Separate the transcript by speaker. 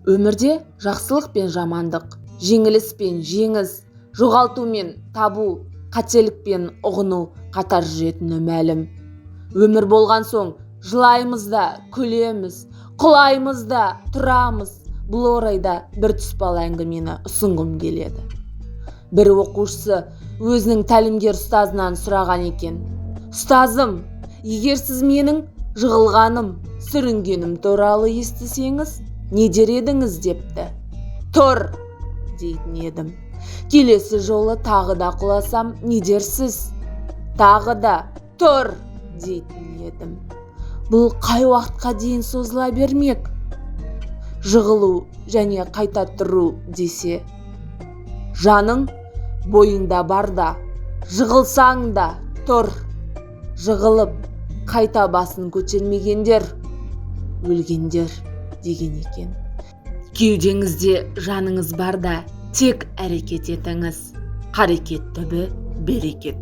Speaker 1: Өмірде жақсылық пен жамандық, жеңіліс пен жеңіс, жоғалту мен табу, қателік пен ұғыну қатар жүретіні мәлім. Өмір болған соң жылаймыз да, күлеміз, құлаймыз да, тұрамыз. Бұл орайда бір тұспал әңгімені ұсынғым келеді. Бір оқушысы өзінің тәлімгер ұстазынан сұраған екен: «Ұстазым, егер сіз менің жығылғаным, сүрінгенім туралы естісеңіз, не дер едіңіз?» депті. «Тұр!» дейтін едім. «Келесі жолы тағы да құласам, не дерсіз?» «Тағы да тұр!» дейтін едім. Бұл қай уақытқа дейін созыла бермек? Жығылу және қайта тұру десе, жаның бойыңда барда, жығылсаң да тұр. Жығылып қайта басын көтермегендер өлгендер деген екен. Кеудеңізде жаныңыз барда тек әрекет етіңіз. Қарекет түбі берекет.